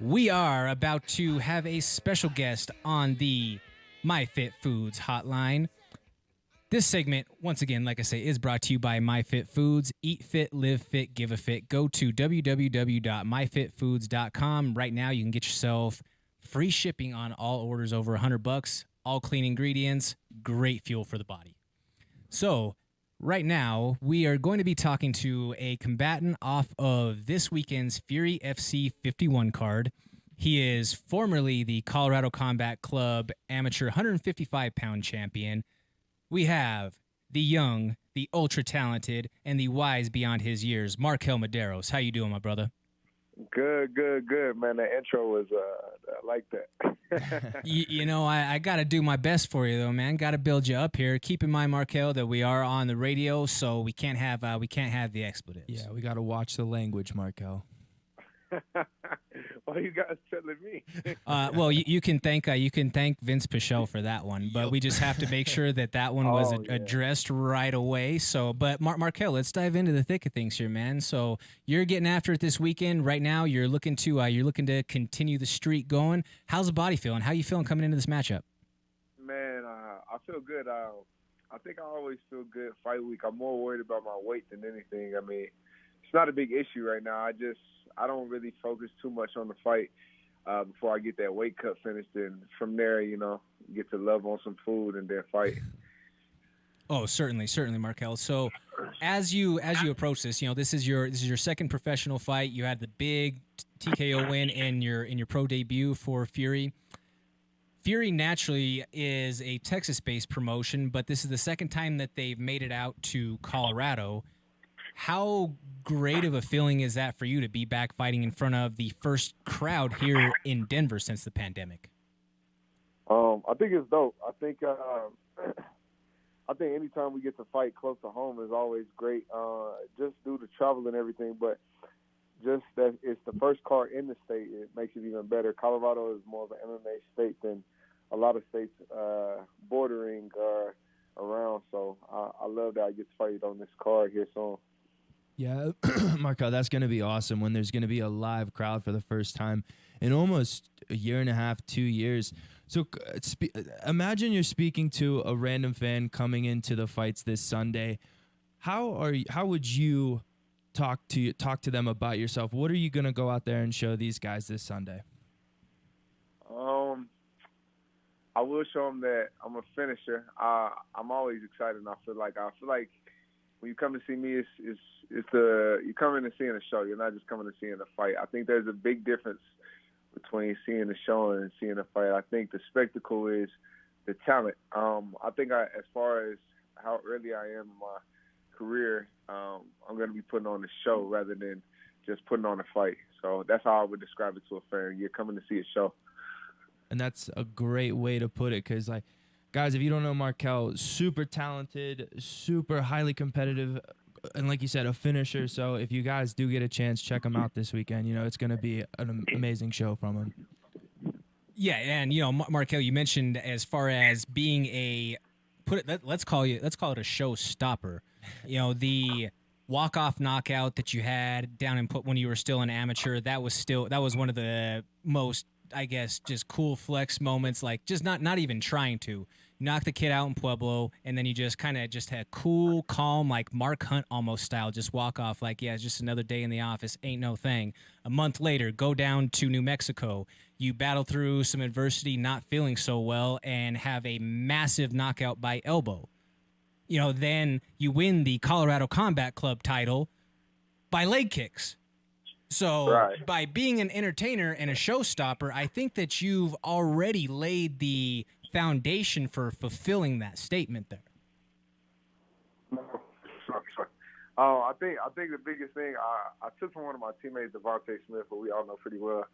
We are about to have a special guest on the My Fit Foods Hotline. This segment, once again, like I say, is brought to you by My Fit Foods. Eat fit, live fit, give a fit. Go to www.myfitfoods.com. Right now, you can get yourself free shipping on all orders over $100. All clean ingredients, great fuel for the body. So, right now, we are going to be talking to a combatant off of this weekend's Fury FC 51 card. He is formerly the Colorado Combat Club amateur 155-pound champion. We have the young, the ultra-talented, and the wise beyond his years, MarQuel Mederos. How you doing, my brother? Good, man. That intro was, I like that. I got to do my best for you, though, man. Got to build you up here. Keep in mind, MarQuel, that we are on the radio, so we can't have the expletives. Yeah, we got to watch the language, MarQuel. Why you guys telling me? Well, you can thank Vince Pichel for that one, but we just have to make sure that one was addressed right away. So, but MarQuel, let's dive into the thick of things here, man. So you're getting after it this weekend. Right now, you're looking to continue the streak going. How's the body feeling? How you feeling coming into this matchup? Man, I feel good. I think I always feel good fight week. I'm more worried about my weight than anything. I mean, it's not a big issue right now. I don't really focus too much on the fight before I get that weight cut finished. And from there, get to love on some food and then fight. Oh, certainly, MarQuel. So, as you approach this, this is your second professional fight. You had the big TKO win in your pro debut for Fury. Fury naturally is a Texas-based promotion, but this is the second time that they've made it out to Colorado. How great of a feeling is that for you to be back fighting in front of the first crowd here in Denver since the pandemic? I think it's dope. I think anytime we get to fight close to home is always great, just due to travel and everything. But just that it's the first card in the state, it makes it even better. Colorado is more of an MMA state than a lot of states bordering around. So I love that I get to fight on this card here soon. Yeah, MarQuel, that's going to be awesome when there's going to be a live crowd for the first time in almost a year and a half, 2 years. So imagine you're speaking to a random fan coming into the fights this Sunday. How would you talk to them about yourself? What are you going to go out there and show these guys this Sunday? I will show them that I'm a finisher. I'm always excited, and I feel like when you come to see me, you're coming to seeing a show. You're not just coming to seeing a fight. I think there's a big difference between seeing a show and seeing a fight. I think the spectacle is the talent. I think as far as how early I am in my career, I'm going to be putting on a show rather than just putting on a fight. So that's how I would describe it to a fan. You're coming to see a show. And that's a great way to put it because, guys, if you don't know MarQuel, super talented, super highly competitive, and like you said, a finisher. So if you guys do get a chance, check him out this weekend. It's going to be an amazing show from him. Yeah, and MarQuel, you mentioned as far as being let's call it a showstopper. The walk-off knockout that you had down when you were still an amateur, that was one of the most, I guess, just cool flex moments, like just not even trying to. Knock the kid out in Pueblo, and then you just kind of just had cool, calm, like Mark Hunt almost style, just walk off like, yeah, it's just another day in the office, ain't no thing. A month later, go down to New Mexico. You battle through some adversity, not feeling so well, and have a massive knockout by elbow. Then you win the Colorado Combat Club title by leg kicks. So by being an entertainer and a showstopper, I think that you've already laid the foundation for fulfilling that statement there. I think the biggest thing I took from one of my teammates, Devontae Smith, who we all know pretty well.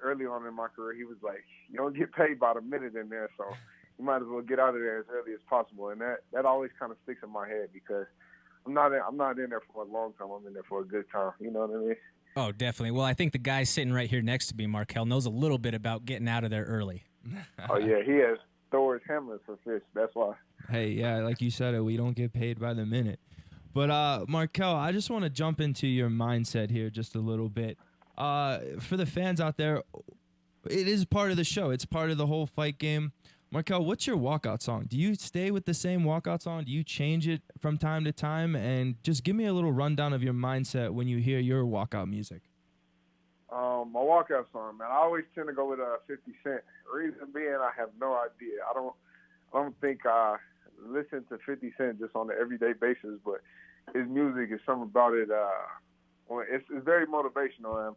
Early on in my career, he was like, "You don't get paid by the minute in there, so you might as well get out of there as early as possible." And that always kind of sticks in my head because I'm not in there for a long time. I'm in there for a good time. You know what I mean? Oh, definitely. Well, I think the guy sitting right here next to me, MarQuel, knows a little bit about getting out of there early. Oh, yeah. He has Thor's hammers for fish. That's why. Hey, yeah, like you said, we don't get paid by the minute. But, MarQuel, I just want to jump into your mindset here just a little bit. For the fans out there, it is part of the show. It's part of the whole fight game. MarQuel, what's your walkout song? Do you stay with the same walkout song? Do you change it from time to time? And just give me a little rundown of your mindset when you hear your walkout music. My walkout song, man. I always tend to go with 50 Cent. Reason being, I have no idea. I don't think I listen to 50 Cent just on an everyday basis, but his music is something about it. Well, it's very motivational.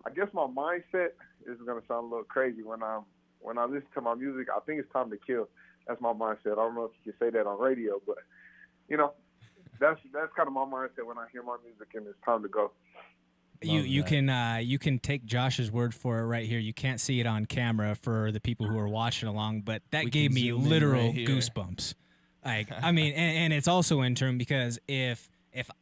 I guess my mindset is going to sound a little crazy when I listen to my music. I think it's time to kill. That's my mindset. I don't know if you can say that on radio, but that's kind of my mindset when I hear my music and it's time to go. You can take Josh's word for it right here. You can't see it on camera for the people who are watching along, but that gave me literal goosebumps. Like, I mean, and it's also in turn because if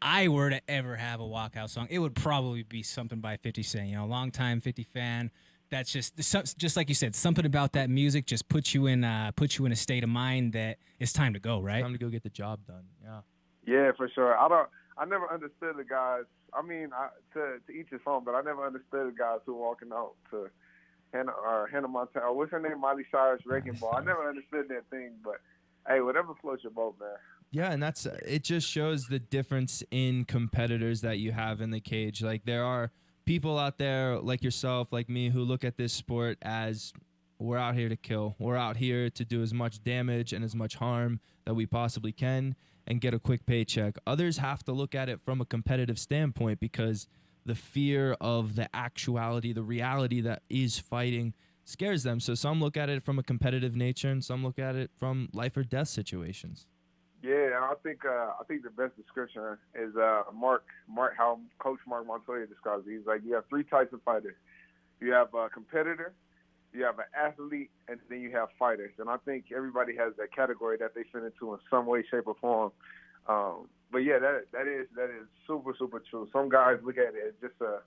I were to ever have a walkout song, it would probably be something by 50 Cent. Longtime 50 fan. That's just like you said, something about that music just puts you in a state of mind that it's time to go, right? Time to go get the job done. Yeah. Yeah, for sure. I never understood the guys. I mean, to each his own, but I never understood the guys who were walking out to Hannah Montana. What's her name? Miley Cyrus, Wrecking Ball. I never understood that thing, but hey, whatever floats your boat, man. Yeah, and it just shows the difference in competitors that you have in the cage. Like, there are people out there like yourself, like me, who look at this sport as we're out here to kill. We're out here to do as much damage and as much harm that we possibly can and get a quick paycheck. Others have to look at it from a competitive standpoint because the fear of the actuality, the reality that is fighting scares them. So some look at it from a competitive nature and some look at it from life or death situations. Yeah, and I think the best description is how Coach Mark Montoya describes it. He's like, you have three types of fighters. You have a competitor, you have an athlete, and then you have fighters. And I think everybody has that category that they fit into in some way, shape, or form. But yeah, that is super, super true. Some guys look at it as just a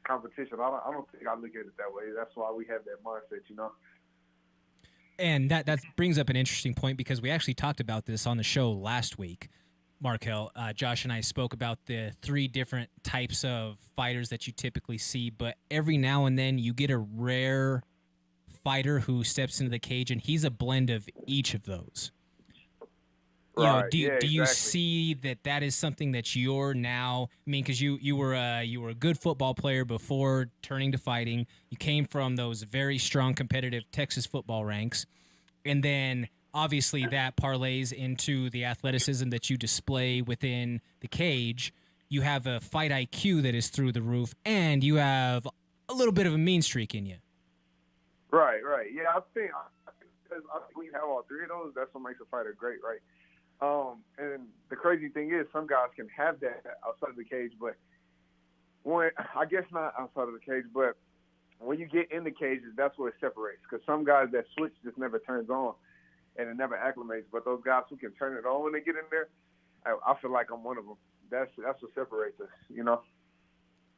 competition. I don't think I look at it that way. That's why we have that mindset, And that brings up an interesting point because we actually talked about this on the show last week, MarQuel. Josh and I spoke about the three different types of fighters that you typically see, but every now and then you get a rare fighter who steps into the cage, and he's a blend of each of those. Right. Do you see that is something that you're now? I mean, because you were a good football player before turning to fighting. You came from those very strong competitive Texas football ranks, and then obviously that parlays into the athleticism that you display within the cage. You have a fight IQ that is through the roof, and you have a little bit of a mean streak in you. Right. Yeah, I think we have all three of those. That's what makes a fighter great, right? And the crazy thing is some guys can have that outside of the cage, but I guess not outside of the cage, but when you get in the cages, that's where it separates. Because some guys, that switch just never turns on and it never acclimates. But those guys who can turn it on when they get in there, I feel like I'm one of them. That's what separates us,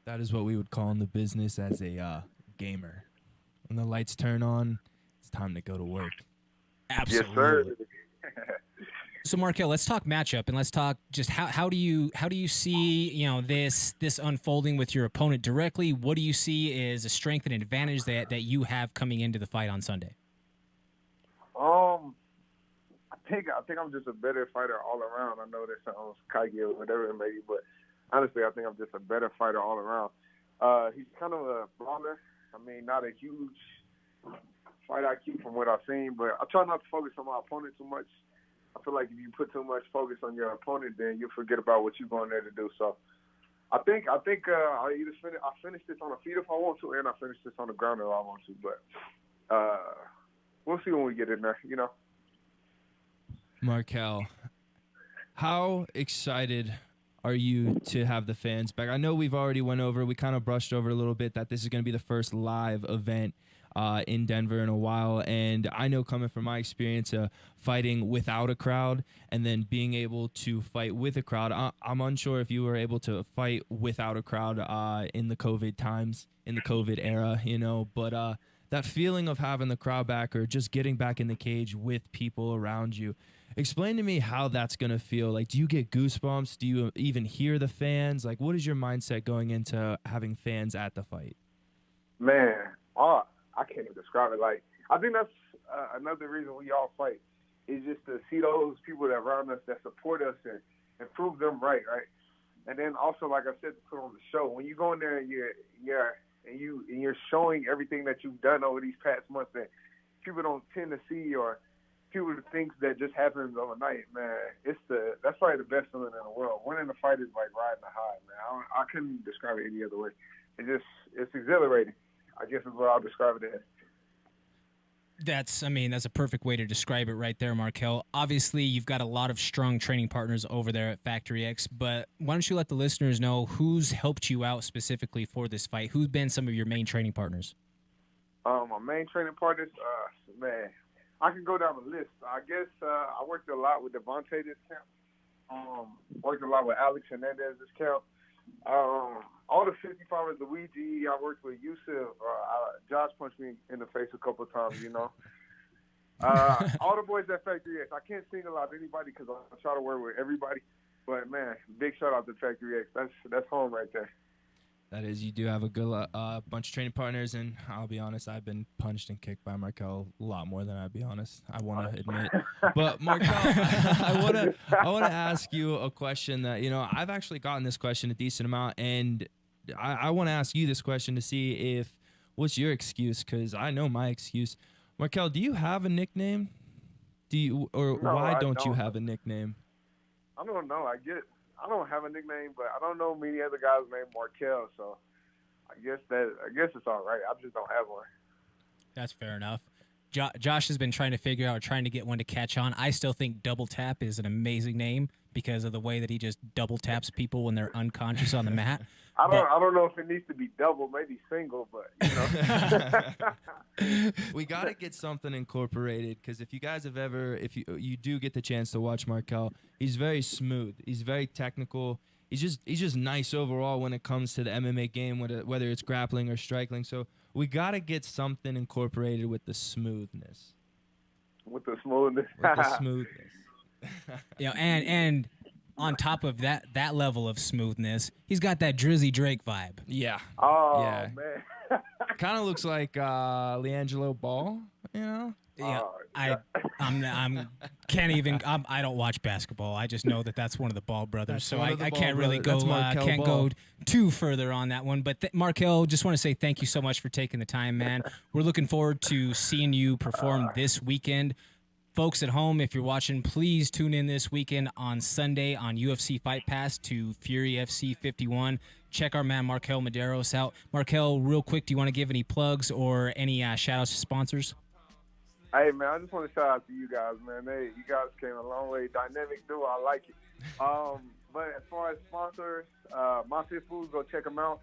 That is what we would call in the business as a gamer. When the lights turn on, it's time to go to work. Absolutely. Yes, sir. So MarQuel, let's talk matchup and let's talk just how do you see this unfolding with your opponent directly? What do you see as a strength and advantage that you have coming into the fight on Sunday? I think I'm just a better fighter all around. I know that sounds cocky or whatever it may be, but honestly, I think I'm just a better fighter all around. He's kind of a brawler. I mean, not a huge fight IQ from what I've seen, but I try not to focus on my opponent too much. I feel like if you put too much focus on your opponent, then you forget about what you're going there to do. So I think I'll either finish this on the feet if I want to, and I finish this on the ground if I want to. But we'll see when we get in there, MarQuel, how excited are you to have the fans back? I know we kind of brushed over a little bit that this is going to be the first live event in Denver in a while, and I know coming from my experience fighting without a crowd and then being able to fight with a crowd, I'm unsure if you were able to fight without a crowd in the COVID times, in the COVID era, but that feeling of having the crowd back or just getting back in the cage with people around you. Explain to me how that's going to feel. Like, do you get goosebumps? Do you even hear the fans? Like, what is your mindset going into having fans at the fight? Man, I can't even describe it. Like, I think that's another reason we all fight is just to see those people that are around us that support us and prove them right. And then also, like I said, to put on the show. When you go in there and you're showing everything that you've done over these past months that people don't tend to see, or people think that just happens overnight, man. That's probably the best feeling in the world. Winning the fight is like riding a high, man. I couldn't describe it any other way. It's exhilarating, I guess is what I'll describe it as. That's a perfect way to describe it right there, MarQuel. Obviously, you've got a lot of strong training partners over there at Factory X, but why don't you let the listeners know who's helped you out specifically for this fight? Who's been some of your main training partners? My main training partners, man, I can go down the list. I guess I worked a lot with Devontae this camp. Worked a lot with Alex Hernandez this camp. All the 55ers, Luigi, I worked with Yusuf. Josh punched me in the face a couple of times, you know. All the boys at Factory X. I can't single out anybody because I try to work with everybody. But, man, big shout-out to Factory X. That's home right there. That is, you do have a good bunch of training partners, and I'll be honest, I've been punched and kicked by MarQuel a lot more than I'd be honest. I want to admit, but MarQuel, I want to ask you a question that I've actually gotten this question a decent amount, and I want to ask you this question to see what's your excuse, because I know my excuse. MarQuel, do you have a nickname? No, why don't you have a nickname? I don't know. I don't have a nickname, but I don't know many other guys named MarQuel, so I guess it's all right. I just don't have one. That's fair enough. Josh has been trying to get one to catch on. I still think Double Tap is an amazing name because of the way that he just double taps people when they're unconscious on the mat. I don't know if it needs to be double, maybe single, but we got to get something incorporated, because if you guys have if you do get the chance to watch MarQuel, he's very smooth. He's very technical. He's just nice overall when it comes to the MMA game, whether it's grappling or striking. So we got to get something incorporated with the smoothness. With the smoothness. And on top of that level of smoothness, he's got that Drizzy Drake vibe. Yeah. Oh, yeah. Man. Kind of looks like LiAngelo Ball, Yeah. Oh, I don't watch basketball. I just know that that's one of the Ball brothers. So I can't really go go too further on that one. But MarQuel, just want to say thank you so much for taking the time, man. We're looking forward to seeing you perform this weekend. Folks at home, if you're watching, please tune in this weekend on Sunday on UFC Fight Pass to Fury FC 51. Check our man MarQuel Mederos out. MarQuel, real quick, do you want to give any plugs or any shout-outs to sponsors? Hey, man, I just want to shout out to you guys, man. You guys came a long way. Dynamic duo, I like it. But as far as sponsors, My Fit Foods, go check them out,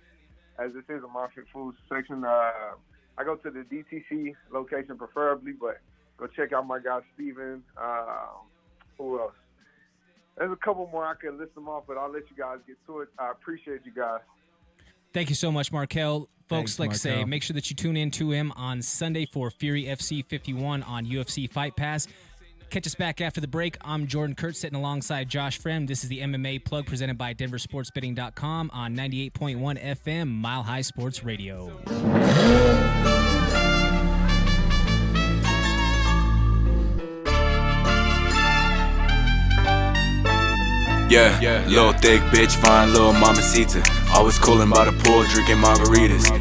as this is a My Fit Foods section. I go to the DTC location preferably, but go check out my guy, Steven. Who else? There's a couple more. I could list them off, but I'll let you guys get to it. I appreciate you guys. Thank you so much, MarQuel. Folks, Thanks, like I say, MarQuel. make sure that you tune in to him on Sunday for Fury FC 51 on UFC Fight Pass. Catch us back after the break. I'm Jordan Kurtz sitting alongside Josh Frem. This is the MMA Plug presented by DenverSportsBetting.com on 98.1 FM Mile High Sports Radio. Yeah, little thick bitch, fine little mamacita. Always coolin' by the pool, drinking margaritas.